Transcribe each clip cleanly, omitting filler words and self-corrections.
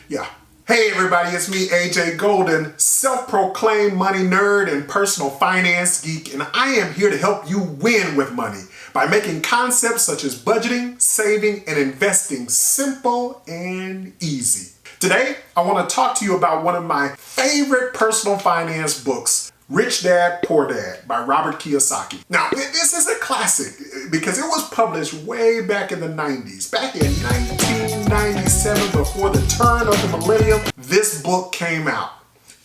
Yeah. Hey everybody, it's me, AJ Golden, self-proclaimed money nerd and personal finance geek, and I am here to help you win with money by making concepts such as budgeting, saving, and investing simple and easy. Today, I want to talk to you about one of my favorite personal finance books, Rich Dad, Poor Dad by Robert Kiyosaki. Now, this is a classic because it was published way back in the 90s. Back in 1997, before the turn of the millennium, this book came out.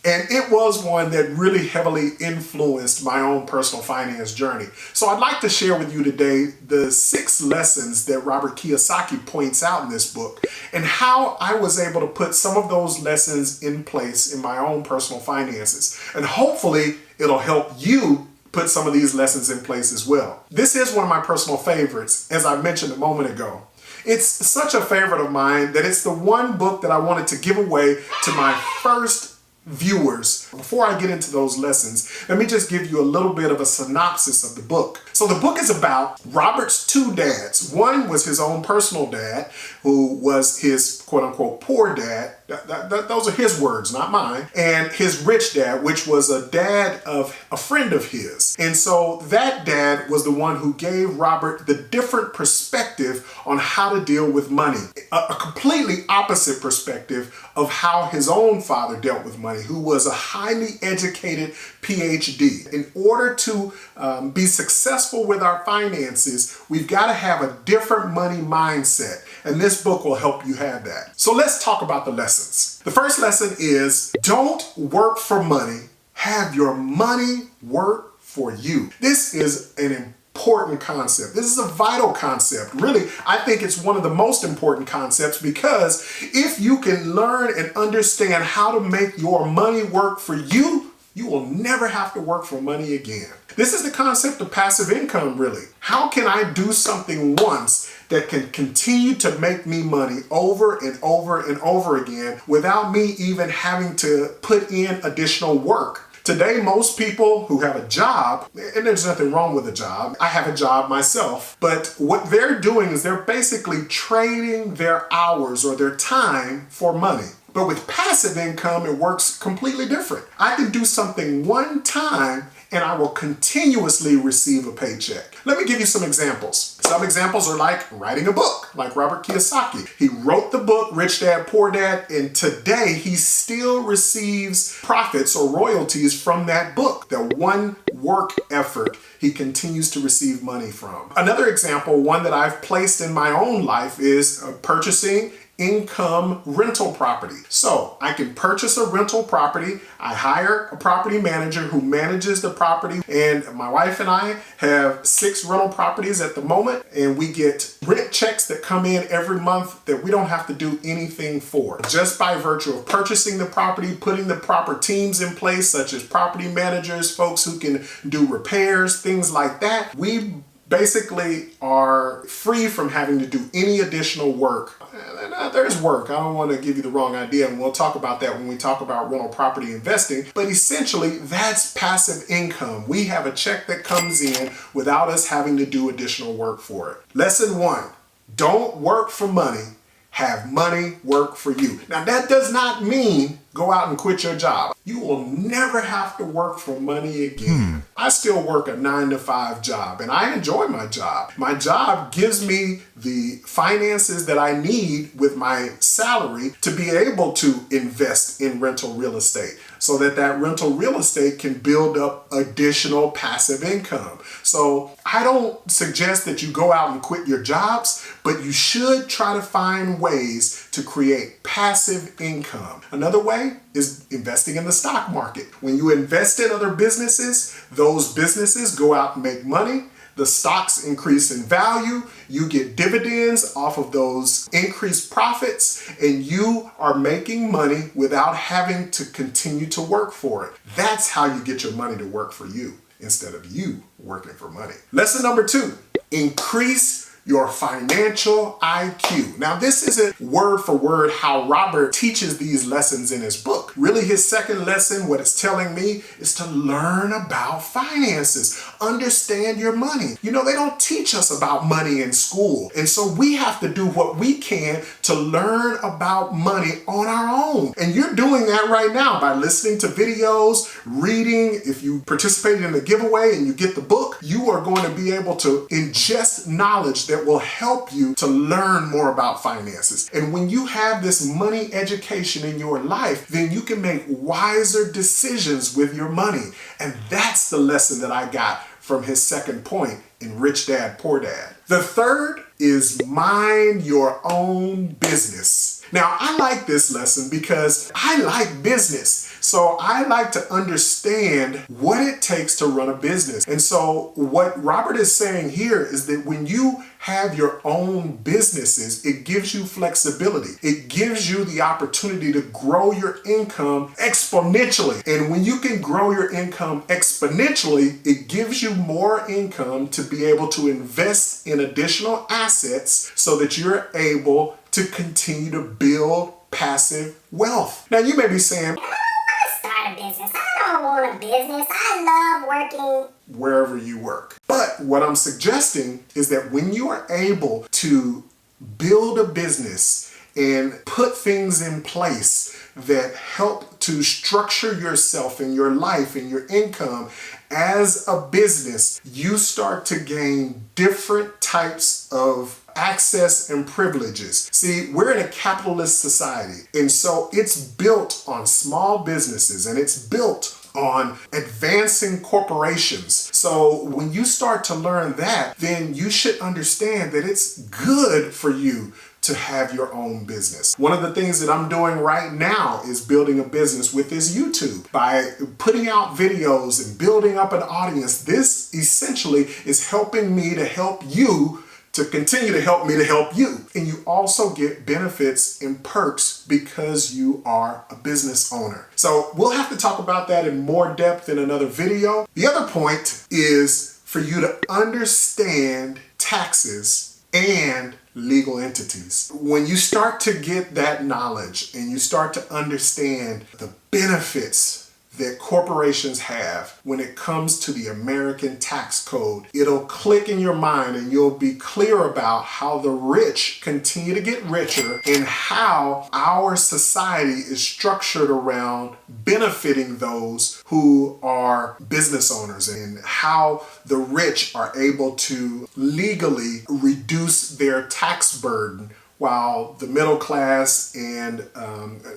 And it was one that really heavily influenced my own personal finance journey. So I'd like to share with you today the 6 lessons that Robert Kiyosaki points out in this book and how I was able to put some of those lessons in place in my own personal finances. And hopefully it'll help you put some of these lessons in place as well. This is one of my personal favorites, as I mentioned a moment ago. It's such a favorite of mine that it's the one book that I wanted to give away to my first viewers. Before I get into those lessons, let me just give you a little bit of a synopsis of the book. So the book is about Robert's 2 dads. One was his own personal dad, who was his quote-unquote poor dad. Those are his words, not mine. And his rich dad, which was a dad of a friend of his. And so that dad was the one who gave Robert the different perspective on how to deal with money. A completely opposite perspective of how his own father dealt with money, who was a highly educated PhD. In order to be successful with our finances, we've got to have a different money mindset. And this book will help you have that. So let's talk about the lessons. The first lesson is don't work for money. Have your money work for you. This is an important concept. This is a vital concept. Really, I think it's one of the most important concepts because if you can learn and understand how to make your money work for you, you will never have to work for money again. This is the concept of passive income, really. How can I do something once that can continue to make me money over and over and over again without me even having to put in additional work? Today, most people who have a job, and there's nothing wrong with a job, I have a job myself, but what they're doing is they're basically trading their hours or their time for money. But with passive income, it works completely different. I can do something one time and I will continuously receive a paycheck. Let me give you some examples. Some examples are like writing a book, like Robert Kiyosaki. He wrote the book, Rich Dad, Poor Dad, and today he still receives profits or royalties from that book. The one work effort he continues to receive money from. Another example, one that I've placed in my own life, is purchasing income rental property. So I can purchase a rental property. I hire a property manager who manages the property, and my wife and I have 6 rental properties at the moment, and we get rent checks that come in every month that we don't have to do anything for. Just by virtue of purchasing the property, putting the proper teams in place, such as property managers, folks who can do repairs, things like that, we basically are free from having to do any additional work. There's work. I don't want to give you the wrong idea, and we'll talk about that when we talk about rental property investing. But essentially, that's passive income. We have a check that comes in without us having to do additional work for it. Lesson 1, don't work for money. Have money work for you. Now, that does not mean go out and quit your job. You will never have to work for money again. I still work a 9-to-5 job, and I enjoy my job. My job gives me the finances that I need with my salary to be able to invest in rental real estate so that that rental real estate can build up additional passive income. So I don't suggest that you go out and quit your jobs, but you should try to find ways to create passive income. Another way is investing in the stock market. When you invest in other businesses, those businesses go out and make money. The stocks increase in value. You get dividends off of those increased profits, and you are making money without having to continue to work for it. That's how you get your money to work for you instead of you working for money. Lesson number 2, increase your financial IQ. Now, this isn't word for word how Robert teaches these lessons in his book. Really, his second lesson, what it's telling me, is to learn about finances. Understand your money. You know, they don't teach us about money in school. And so we have to do what we can to learn about money on our own. And you're doing that right now by listening to videos, reading. If you participated in the giveaway and you get the book, you are going to be able to ingest knowledge that will help you to learn more about finances. And when you have this money education in your life, then you can make wiser decisions with your money. And that's the lesson that I got from his second point in Rich Dad, Poor Dad. The third is mind your own business. Now, I like this lesson because I like business. So I like to understand what it takes to run a business. And so what Robert is saying here is that when you have your own businesses, it gives you flexibility. It gives you the opportunity to grow your income exponentially. And when you can grow your income exponentially, it gives you more income to be able to invest in additional assets so that you're able to continue to build passive wealth. Now, you may be saying, start a business. I don't want a business. I love working wherever you work. But what I'm suggesting is that when you are able to build a business and put things in place that help to structure yourself and your life and your income as a business, you start to gain different types of access and privileges. See, we're in a capitalist society, and so it's built on small businesses and it's built on advancing corporations. So when you start to learn that, then you should understand that it's good for you to have your own business. One of the things that I'm doing right now is building a business with this YouTube. By putting out videos and building up an audience, this essentially is helping me to help you to continue to help me to help you. And you also get benefits and perks because you are a business owner. So we'll have to talk about that in more depth in another video. The other point is for you to understand taxes and legal entities. When you start to get that knowledge and you start to understand the benefits that corporations have when it comes to the American tax code, it'll click in your mind and you'll be clear about how the rich continue to get richer and how our society is structured around benefiting those who are business owners and how the rich are able to legally reduce their tax burden while the middle class and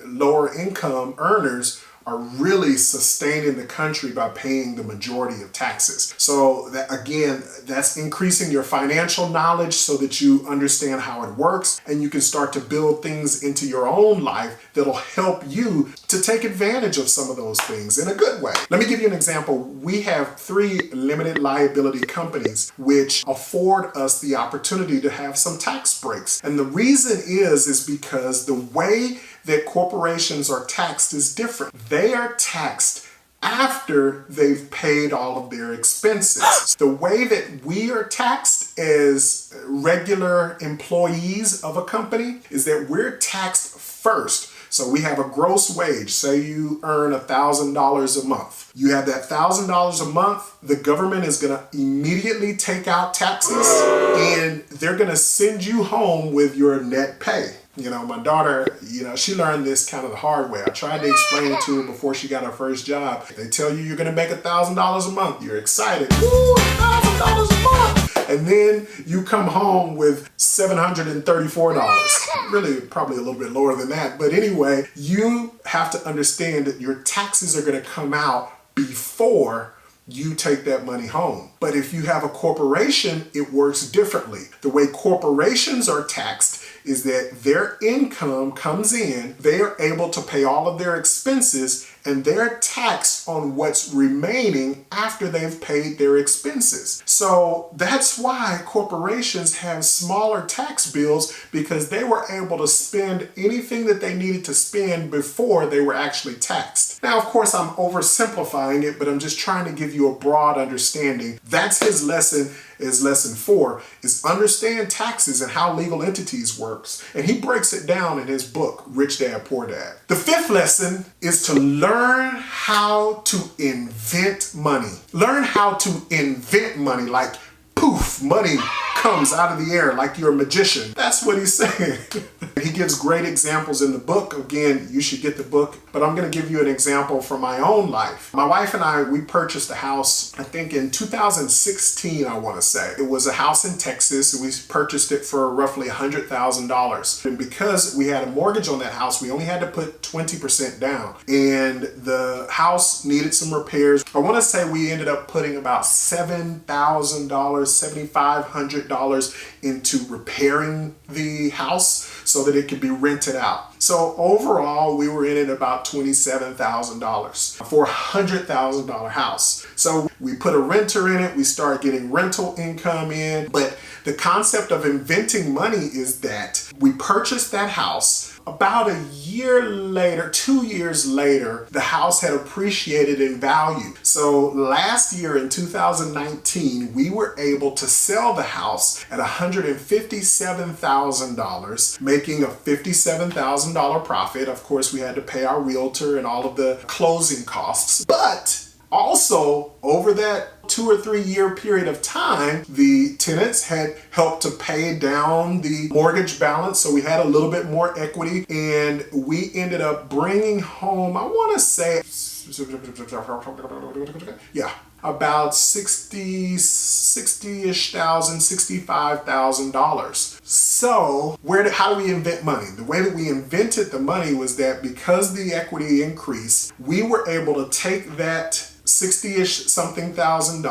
lower income earners are really sustaining the country by paying the majority of taxes. So that, again, that's increasing your financial knowledge so that you understand how it works and you can start to build things into your own life that'll help you to take advantage of some of those things in a good way. Let me give you an example. We have 3 limited liability companies which afford us the opportunity to have some tax breaks. And the reason is because the way that corporations are taxed is different. They are taxed after they've paid all of their expenses. The way that we are taxed as regular employees of a company is that we're taxed first. So we have a gross wage. Say you earn $1,000 a month. You have that $1,000 a month. The government is going to immediately take out taxes and they're going to send you home with your net pay. You know, my daughter, she learned this kind of the hard way. I tried to explain it to her before she got her first job. They tell you you're going to make $1,000 a month. You're excited. Ooh, $1,000 a month. And then you come home with $734. Really, probably a little bit lower than that. But anyway, you have to understand that your taxes are going to come out before you take that money home. But if you have a corporation, it works differently. The way corporations are taxed is that their income comes in, they are able to pay all of their expenses, and they're taxed on what's remaining after they've paid their expenses. So that's why corporations have smaller tax bills, because they were able to spend anything that they needed to spend before they were actually taxed. Now, of course, I'm oversimplifying it, but I'm just trying to give you a broad understanding. That's his lesson is lesson 4, is understand taxes and how legal entities works. And he breaks it down in his book, Rich Dad, Poor Dad. The 5th lesson is to learn how to invent money. Learn how to invent money, like poof, money comes out of the air like you're a magician. That's what he's saying. He gives great examples in the book. Again, you should get the book, but I'm going to give you an example from my own life. My wife and I, we purchased a house, I think in 2016, I want to say. It was a house in Texas. We purchased it for roughly $100,000. And because we had a mortgage on that house, we only had to put 20% down. And the house needed some repairs. I want to say we ended up putting about $7,000, $7,500 into repairing the house so that it could be rented out. So overall, we were in it about $27,000 for a $100,000 house. So we put a renter in it, we started getting rental income in, but the concept of inventing money is that we purchased that house. About a year later, 2 years later, the house had appreciated in value. So last year in 2019, we were able to sell the house at $157,000, making a $57,000 profit. Of course, we had to pay our realtor and all of the closing costs. But also, over that 2 or 3 year period of time, the tenants had helped to pay down the mortgage balance, so we had a little bit more equity, and we ended up bringing home, I want to say, about $60-ish thousand, $65,000. So how do we invent money? The way that we invented the money was that because the equity increased, we were able to take that $60-ish something thousand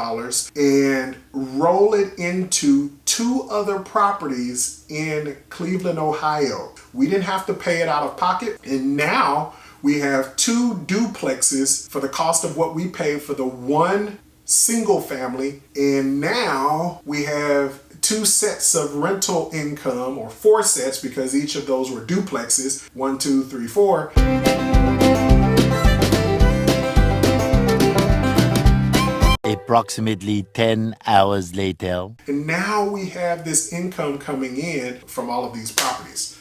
and roll it into 2 other properties in Cleveland, Ohio. We didn't have to pay it out of pocket, and now we have 2 duplexes for the cost of what we paid for the 1 single family, and now we have 2 sets of rental income, or 4 sets because each of those were duplexes, 1, 2, 3, 4. Approximately 10 hours later. And now we have this income coming in from all of these properties.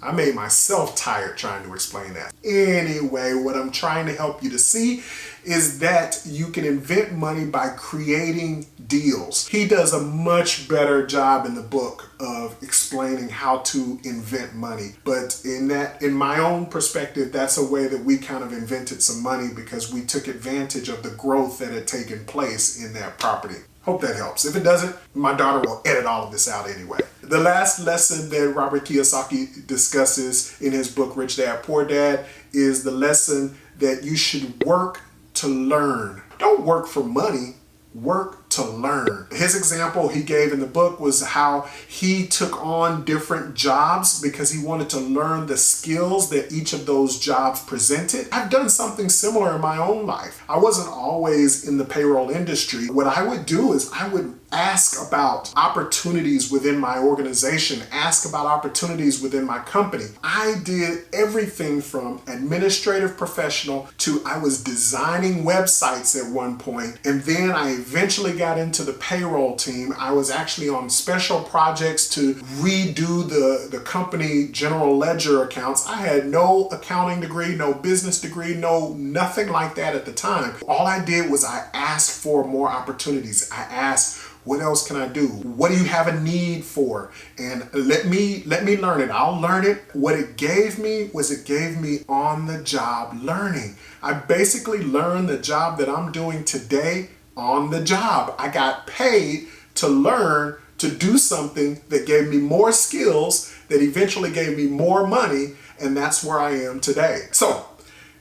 I made myself tired trying to explain that. Anyway, what I'm trying to help you to see is that you can invent money by creating deals. He does a much better job in the book of explaining how to invent money. But in my own perspective, that's a way that we kind of invented some money because we took advantage of the growth that had taken place in that property. Hope that helps. If it doesn't, my daughter will edit all of this out anyway. The last lesson that Robert Kiyosaki discusses in his book, Rich Dad, Poor Dad, is the lesson that you should work to learn. Don't work for money, work to learn. His example he gave in the book was how he took on different jobs because he wanted to learn the skills that each of those jobs presented. I've done something similar in my own life. I wasn't always in the payroll industry. What I would do is I would ask about opportunities within my organization, ask about opportunities within my company. I did everything from administrative professional to I was designing websites at one point, and then I eventually got into the payroll team. I was actually on special projects to redo the company general ledger accounts. I had no accounting degree, no business degree, nothing like that at the time. All I did was I asked for more opportunities. I asked, what else can I do? What do you have a need for? And let me learn it. I'll learn it. What it gave me was it gave me on the job learning. I basically learned the job that I'm doing today on the job. I got paid to learn to do something that gave me more skills, that eventually gave me more money, and that's where I am today. So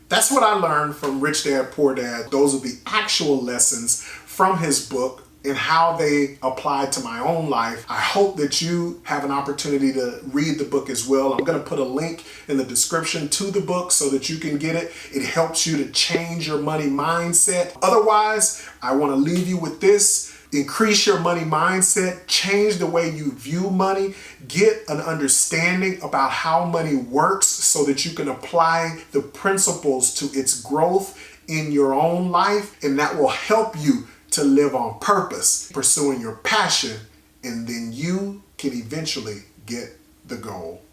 that's what I learned from Rich Dad, Poor Dad. Those are the actual lessons from his book and how they apply to my own life. I hope that you have an opportunity to read the book as well. I'm going to put a link in the description to the book so that you can get it. It helps you to change your money mindset. Otherwise, I want to leave you with this. Increase your money mindset, change the way you view money, get an understanding about how money works so that you can apply the principles to its growth in your own life, and that will help you to live on purpose, pursuing your passion, and then you can eventually get the goal.